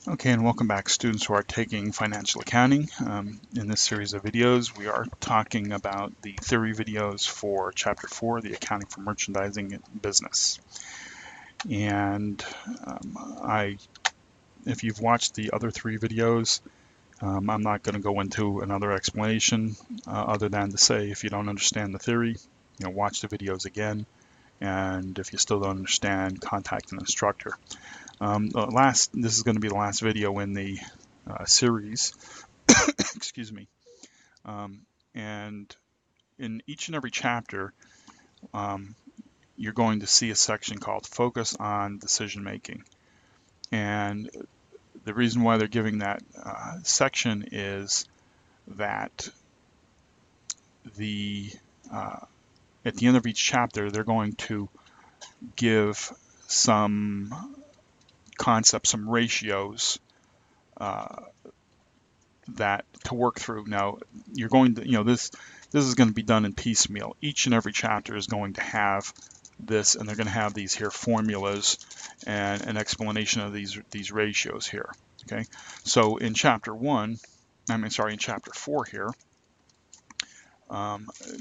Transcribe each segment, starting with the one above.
Okay, and welcome back, students who are taking financial accounting. In this series of videos, we are talking about the theory videos for Chapter 4, the Accounting for Merchandising and Business. And if you've watched the other 3 videos, I'm not going to go into another explanation other than to say if you don't understand the theory, watch the videos again. And if you still don't understand, contact an instructor. This is going to be the last video in the series. Excuse me. And in each and every chapter, um, you're going to see a section called Focus on Decision Making. And the reason why they're giving that section is that at the end of each chapter, they're going to give some concepts, some ratios that to work through. Now, you're going to, this is going to be done in piecemeal. Each and every chapter is going to have this, and they're going to have these here formulas and an explanation of these ratios here. Okay, so in chapter 4 here,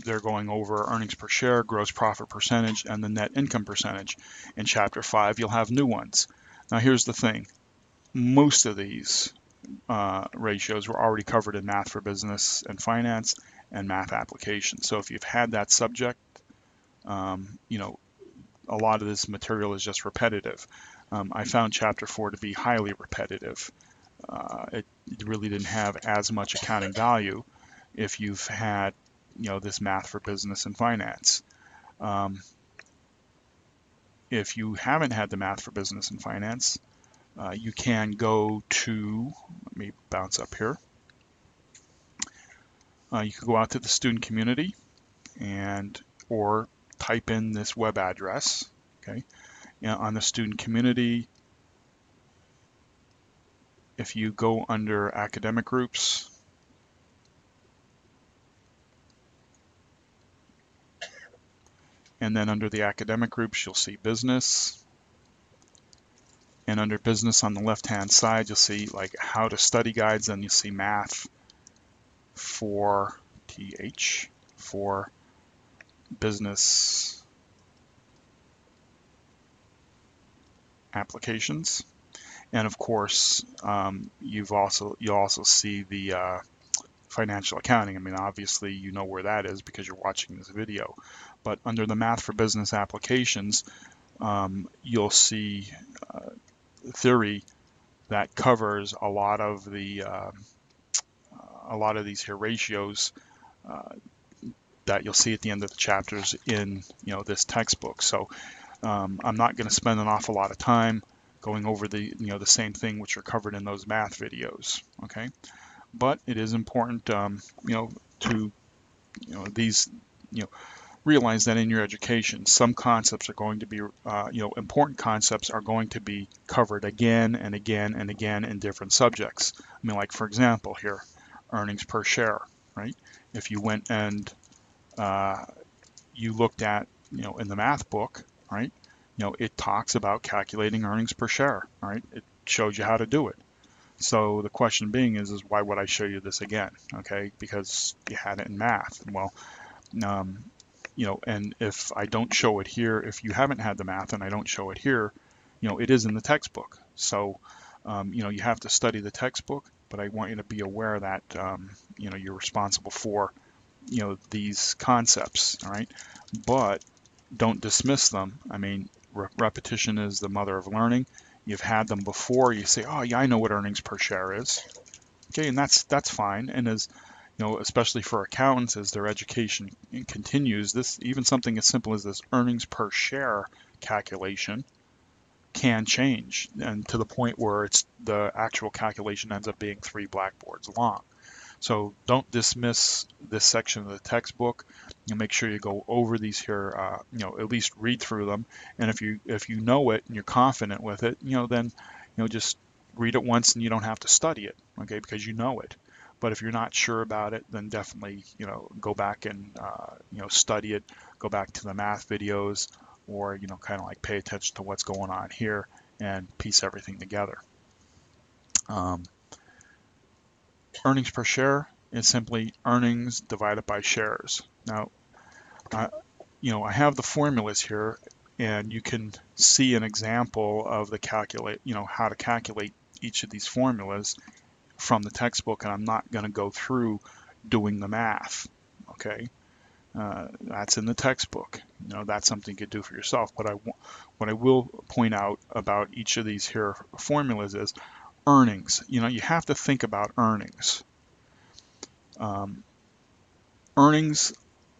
they're going over earnings per share, gross profit percentage, and the net income percentage. In chapter 5, you'll have new ones. Now, here's the thing: most of these ratios were already covered in Math for Business and Finance and Math Application. So if you've had that subject, a lot of this material is just repetitive. I found Chapter 4 to be highly repetitive. It really didn't have as much accounting value if you've had, this Math for Business and Finance. If you haven't had the Math for Business and Finance, you can go to, let me bounce up here. You can go out to the student community or type in this web address. Okay, on the student community, if you go under academic groups, and then under the academic groups, you'll see business. And under business on the left-hand side, you'll see like how to study guides, and you'll see math for business applications. And of course, you'll also see the financial accounting. I mean, obviously you know where that is because you're watching this video. But under the Math for Business applications, you'll see theory that covers a lot of these here ratios that you'll see at the end of the chapters in this textbook. So I'm not going to spend an awful lot of time going over the same thing which are covered in those math videos. Okay, but it is important to realize that in your education, some concepts are going to be important concepts are going to be covered again and again and again in different subjects. I mean, like for example here, earnings per share, right? If you went and you looked at in the math book, right, it talks about calculating earnings per share, right? It shows you how to do it. So the question being is why would I show you this again? Okay, because you had it in math. Well, and if I don't show it here, if you haven't had the math and I don't show it here, it is in the textbook. So, you have to study the textbook, but I want you to be aware that, you're responsible for, these concepts, all right? But don't dismiss them. I mean, repetition is the mother of learning. You've had them before. You say, oh yeah, I know what earnings per share is. Okay, and that's fine. And as especially for accountants, as their education continues, even something as simple as this earnings per share calculation can change, and to the point where the actual calculation ends up being 3 blackboards long. So don't dismiss this section of the textbook. Make sure you go over these here, at least read through them. And if you know it and you're confident with it, then just read it once and you don't have to study it, okay, because you know it. But if you're not sure about it, then definitely go back and study it. Go back to the math videos, or kind of like pay attention to what's going on here and piece everything together. Um, Earnings per share is simply earnings divided by shares. Now, I, I have the formulas here, and you can see an example of how to calculate each of these formulas from the textbook, and I'm not going to go through doing the math. Okay, that's in the textbook. That's something you could do for yourself. But what I will point out about each of these here formulas is earnings. You have to think about earnings. Earnings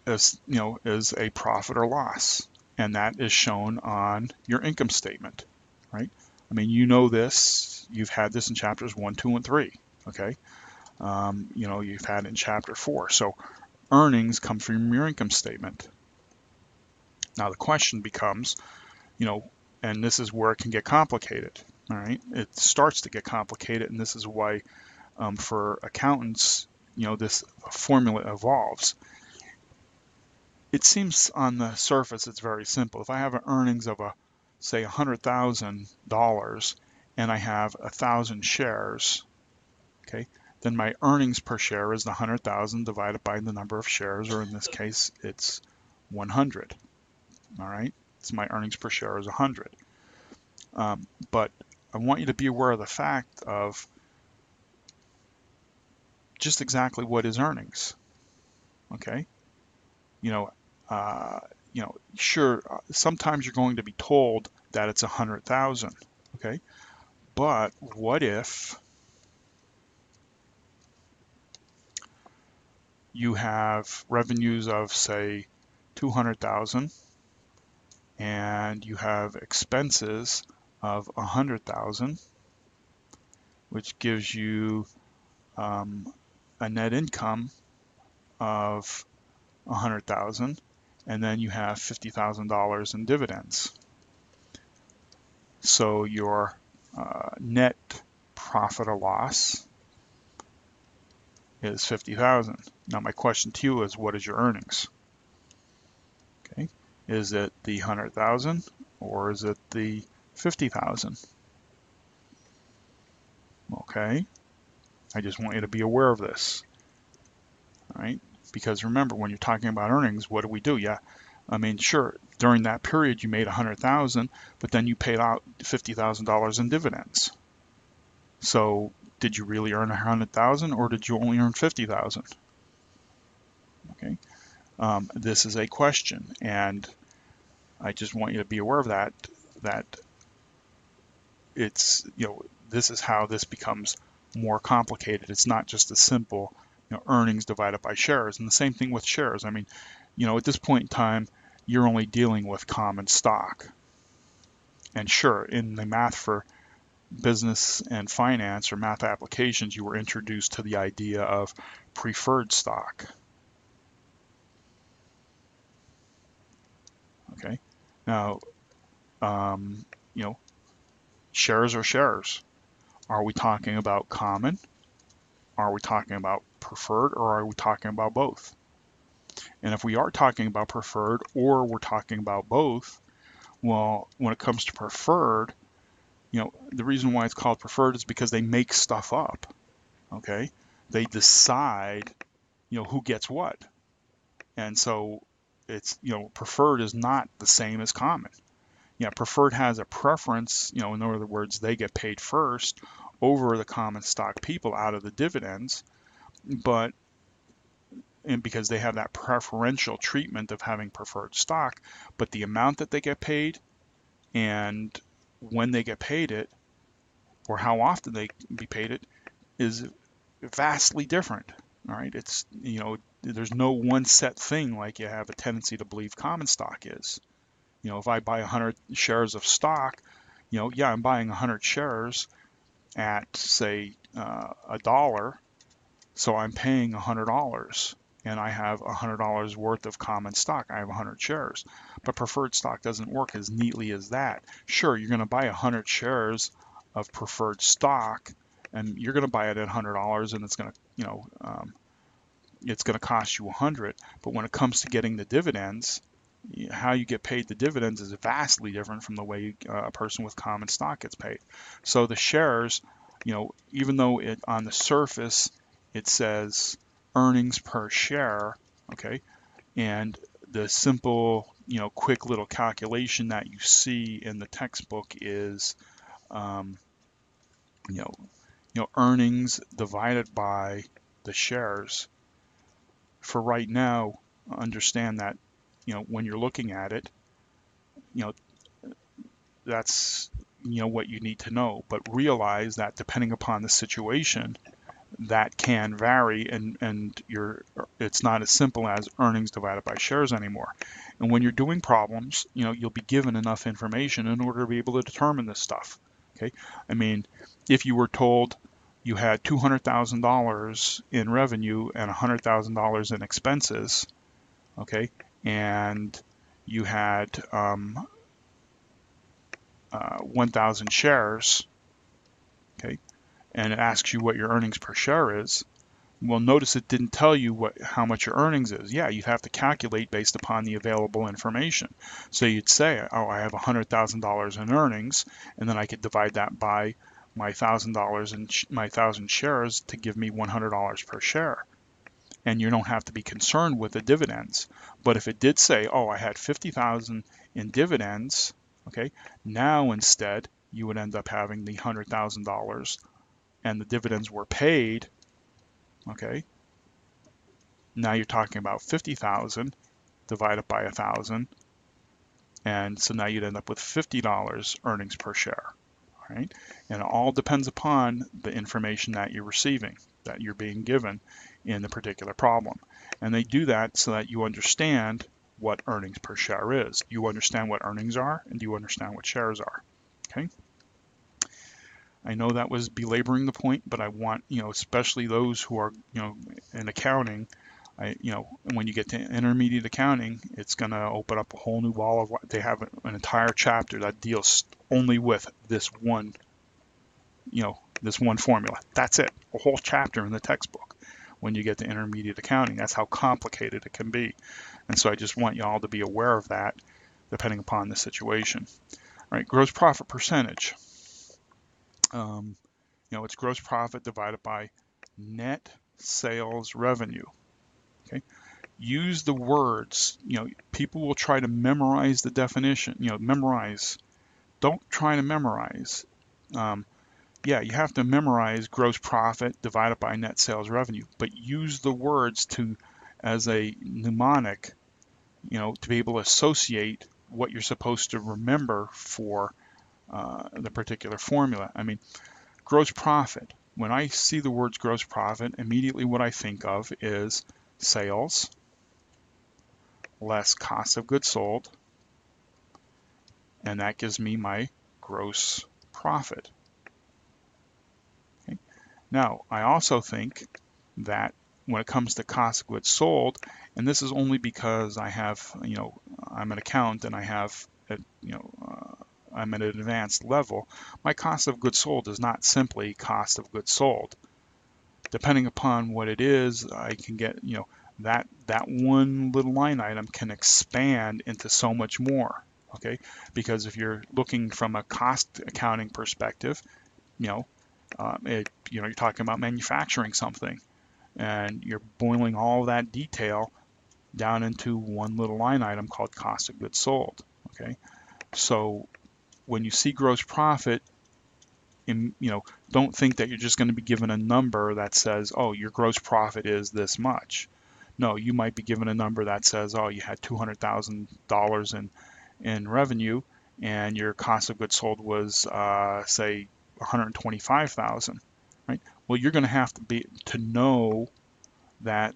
is a profit or loss, and that is shown on your income statement, right? I mean, this. You've had this in chapters 1, 2, and 3. Okay, you've had it in chapter 4. So earnings come from your income statement. Now the question becomes, and this is where it can get complicated. All right, it starts to get complicated, and this is why for accountants, this formula evolves. It seems on the surface it's very simple. If I have an earnings of say $100,000 and I have 1,000 shares, okay, then my earnings per share is the 100,000 divided by the number of shares, or in this case, it's 100. All right, so my earnings per share is 100. But I want you to be aware of the fact of just exactly what is earnings. Okay, sure, sometimes you're going to be told that it's 100,000. Okay, but what if you have revenues of say 200,000 and you have expenses of 100,000, which gives you a net income of 100,000, and then you have $50,000 in dividends. So your net profit or loss is 50,000. Now my question to you is, what is your earnings? Okay, is it the 100,000 or is it the 50,000? Okay, I just want you to be aware of this. All right, because remember, when you're talking about earnings, what do? Yeah, I mean, sure, during that period you made 100,000, but then you paid out $50,000 in dividends. So did you really earn 100,000 or did you only earn 50,000? Okay, this is a question, and I just want you to be aware of that it's, this is how this becomes more complicated. It's not just a simple, earnings divided by shares. And the same thing with shares. I mean, at this point in time, you're only dealing with common stock. And sure, in the math for business and finance or math applications, you were introduced to the idea of preferred stock. Okay, now, shares are shares. Are we talking about common? Are we talking about preferred, or are we talking about both? And if we are talking about preferred or we're talking about both, well, when it comes to preferred, the reason why it's called preferred is because they make stuff up. Okay, they decide, who gets what. And so it's, preferred is not the same as common. Yeah, preferred has a preference, in other words, they get paid first over the common stock people out of the dividends, and because they have that preferential treatment of having preferred stock, but the amount that they get paid and when they get paid it, or how often they be paid it, is vastly different. All right, it's, there's no one set thing like you have a tendency to believe common stock is. If I buy 100 shares of stock, yeah, I'm buying 100 shares at say $1, so I'm paying $100, and I have $100 worth of common stock. I have 100 shares, but preferred stock doesn't work as neatly as that. Sure, you're going to buy 100 shares of preferred stock, and you're going to buy it at $100, and it's going to, it's going to cost you 100. But when it comes to getting the dividends, how you get paid the dividends is vastly different from the way a person with common stock gets paid. So the shares, even though it on the surface it says earnings per share, okay, and the simple, quick little calculation that you see in the textbook is, um, you know, earnings divided by the shares. For right now, understand that, when you're looking at it, you know, that's, what you need to know. But realize that depending upon the situation, that can vary, and it's not as simple as earnings divided by shares anymore. And when you're doing problems, you'll be given enough information in order to be able to determine this stuff. Okay, I mean, if you were told you had $200,000 in revenue and $100,000 in expenses, okay, and you had 1,000 shares, okay, and it asks you what your earnings per share is. Well, notice it didn't tell you how much your earnings is. Yeah, you'd have to calculate based upon the available information. So you'd say, oh, I have $100,000 in earnings, and then I could divide that by my $1,000 and my 1,000 shares to give me $100 per share. And you don't have to be concerned with the dividends. But if it did say, oh, I had 50,000 in dividends, okay, now instead you would end up having the $100,000 and the dividends were paid, okay, now you're talking about 50,000 divided by 1,000, and so now you'd end up with $50 earnings per share, right? And it all depends upon the information that you're receiving, that you're being given in the particular problem. And they do that so that you understand what earnings per share is. You understand what earnings are, and you understand what shares are, okay? I know that was belaboring the point, but I want, especially those who are, in accounting, when you get to intermediate accounting, it's going to open up a whole new ball of what they have an entire chapter that deals only with this one, this one formula. That's it, a whole chapter in the textbook. When you get to intermediate accounting, that's how complicated it can be. And so I just want you all to be aware of that, depending upon the situation. All right, gross profit percentage. It's gross profit divided by net sales revenue. Okay. Use the words. People will try to memorize the definition. Memorize. Don't try to memorize. Yeah, you have to memorize gross profit divided by net sales revenue, but use the words as a mnemonic, to be able to associate what you're supposed to remember for the particular formula. I mean, gross profit. When I see the words gross profit, immediately what I think of is sales less cost of goods sold, and that gives me my gross profit. Okay. Now, I also think that when it comes to cost of goods sold, and this is only because I have, I'm an accountant and I have, I'm at an advanced level, my cost of goods sold is not simply cost of goods sold. Depending upon what it is, I can get, that one little line item can expand into so much more, okay? Because if you're looking from a cost accounting perspective, you're talking about manufacturing something, and you're boiling all that detail down into one little line item called cost of goods sold, okay? So when you see gross profit, don't think that you're just going to be given a number that says, oh, your gross profit is this much. No, you might be given a number that says, oh, you had $200,000 in revenue, and your cost of goods sold was, say, $125,000, right? Well, you're going to have to know that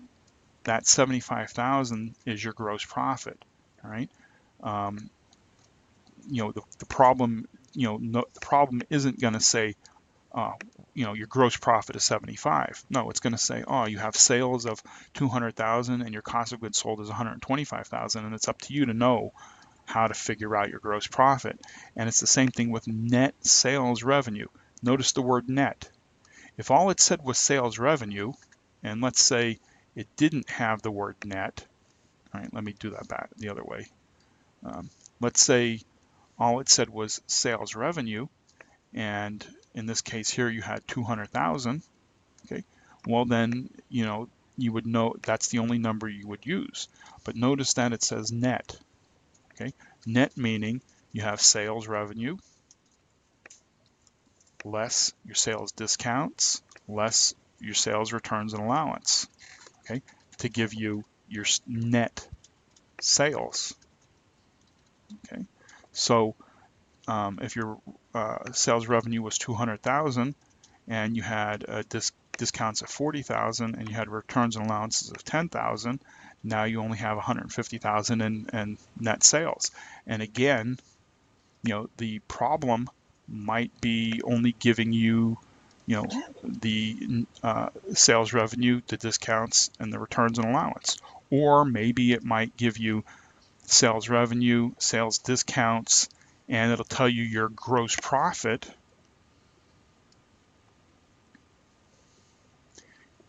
that $75,000 is your gross profit, all right? The problem, the problem isn't going to say, your gross profit is 75. No, it's going to say, oh, you have sales of 200,000 and your cost of goods sold is 125,000, and it's up to you to know how to figure out your gross profit. And it's the same thing with net sales revenue. Notice the word net. If all it said was sales revenue, and let's say it didn't have the word net, all right, let me do that back the other way. Let's say all it said was sales revenue, and in this case here you had 200,000, okay, well then, you would know that's the only number you would use. But notice that it says net, okay? Net meaning you have sales revenue less your sales discounts less your sales returns and allowance, okay, to give you your net sales, okay? So if your sales revenue was 200,000 and you had discounts of 40,000 and you had returns and allowances of 10,000, now you only have 150,000 in net sales. And again, the problem might be only giving you, the sales revenue, the discounts, and the returns and allowance. Or maybe it might give you sales revenue, sales discounts, and it'll tell you your gross profit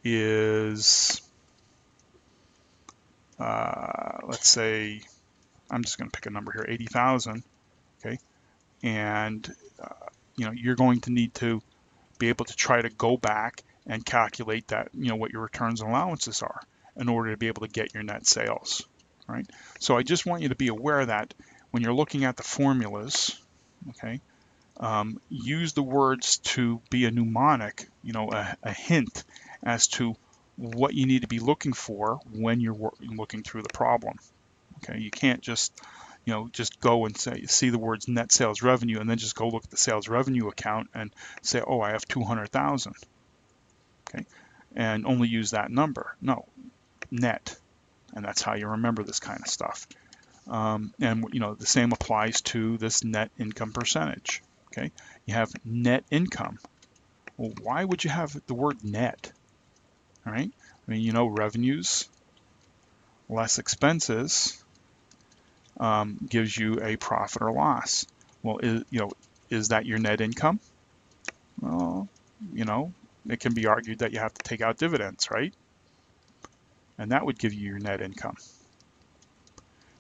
is, let's say, I'm just going to pick a number here, 80,000, okay? And, you're going to need to be able to try to go back and calculate that, what your returns and allowances are in order to be able to get your net sales, right? So I just want you to be aware that when you're looking at the formulas, okay, use the words to be a mnemonic, a hint as to what you need to be looking for when you're looking through the problem. Okay, you can't just go and see the words net sales revenue and then just go look at the sales revenue account and say, oh, I have 200,000, okay, and only use that number. No, net, and that's how you remember this kind of stuff. And the same applies to this net income percentage. Okay, you have net income. Well, why would you have the word net? All right, I mean, revenues less expenses gives you a profit or loss. Well, is that your net income? Well, it can be argued that you have to take out dividends, right? And that would give you your net income.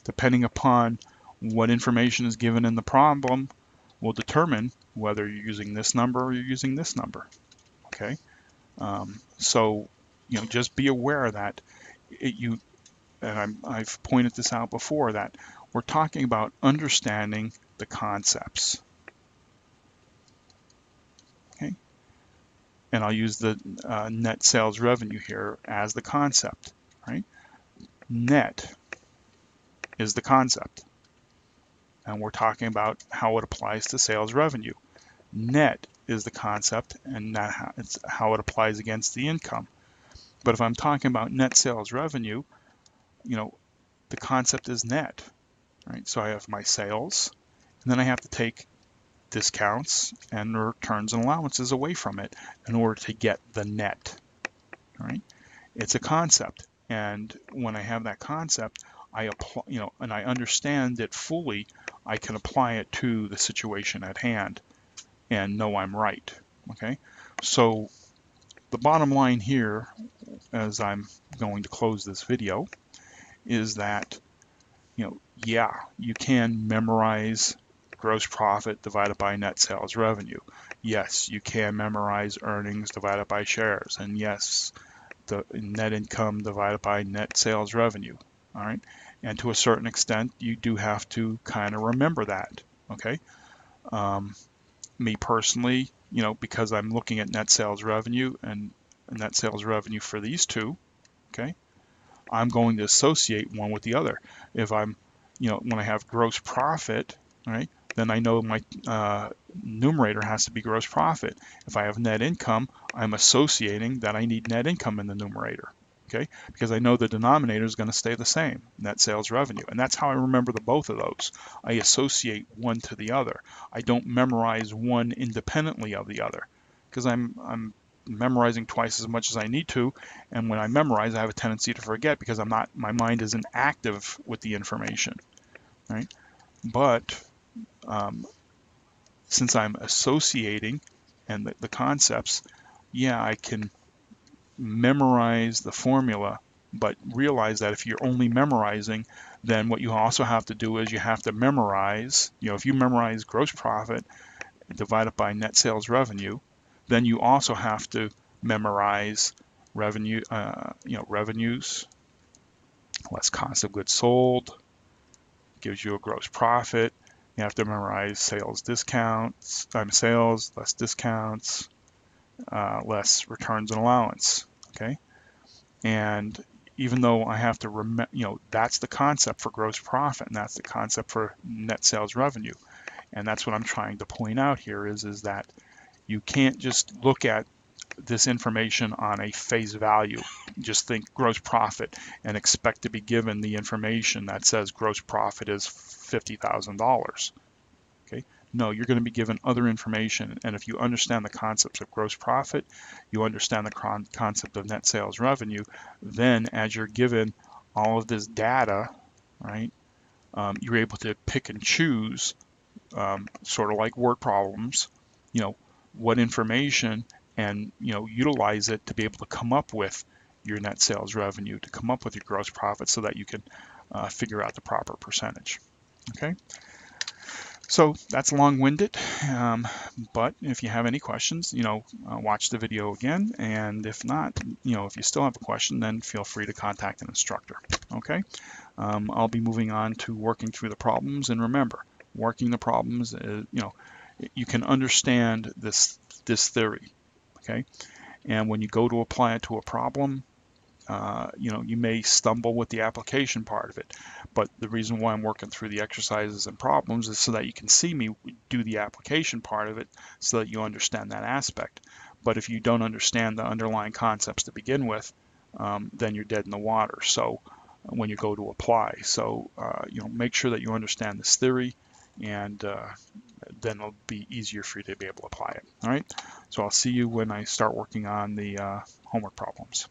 Depending upon what information is given in the problem will determine whether you're using this number or you're using this number, okay? So, just be aware that I've pointed this out before, that we're talking about understanding the concepts, okay? And I'll use the net sales revenue here as the concept, right? Net is the concept, and we're talking about how it applies to sales revenue. Net is the concept, and it's how it applies against the income. But if I'm talking about net sales revenue, the concept is net, right? So I have my sales, and then I have to take discounts and returns and allowances away from it in order to get the net, right? It's a concept, and when I have that concept, I apply, and I understand it fully, I can apply it to the situation at hand and know I'm right, okay? So the bottom line here, as I'm going to close this video, is that, yeah, you can memorize gross profit divided by net sales revenue. Yes, you can memorize earnings divided by shares. And yes, the net income divided by net sales revenue. All right. And to a certain extent, you do have to kind of remember that. Okay. Me personally, because I'm looking at net sales revenue and net sales revenue for these two, okay, I'm going to associate one with the other. If I'm, when I have gross profit, right, then I know my numerator has to be gross profit. If I have net income, I'm associating that I need net income in the numerator, okay, because I know the denominator is going to stay the same, net sales revenue. And that's how I remember the both of those. I associate one to the other. I don't memorize one independently of the other, because I'm memorizing twice as much as I need to, and when I memorize, I have a tendency to forget because my mind isn't active with the information, right? But since I'm associating and the concepts, yeah, I can memorize the formula, but realize that if you're only memorizing, then what you also have to do is you have to memorize, if you memorize gross profit divide it by net sales revenue. Then you also have to memorize revenue, revenues less cost of goods sold gives you a gross profit. You have to memorize sales discounts, sales less discounts, less returns and allowance. Okay, and even though I have to remember, that's the concept for gross profit, and that's the concept for net sales revenue, and that's what I'm trying to point out here is that you can't just look at this information on a face value. Just think gross profit and expect to be given the information that says gross profit is $50,000. Okay? No, you're going to be given other information, and if you understand the concepts of gross profit, you understand the concept of net sales revenue, then as you're given all of this data, right, you're able to pick and choose, sort of like word problems, what information, and utilize it to be able to come up with your net sales revenue, to come up with your gross profit, so that you can figure out the proper percentage. Okay, so that's long-winded, but if you have any questions, watch the video again, and if not, if you still have a question, then feel free to contact an instructor. Okay, I'll be moving on to working through the problems, and remember, working the problems, you can understand this theory. Okay, and when you go to apply it to a problem, you may stumble with the application part of it, but the reason why I'm working through the exercises and problems is so that you can see me do the application part of it, so that you understand that aspect. But if you don't understand the underlying concepts to begin with, then you're dead in the water. So when you go to apply, so make sure that you understand this theory, and then it'll be easier for you to be able to apply it. All right, so I'll see you when I start working on the homework problems.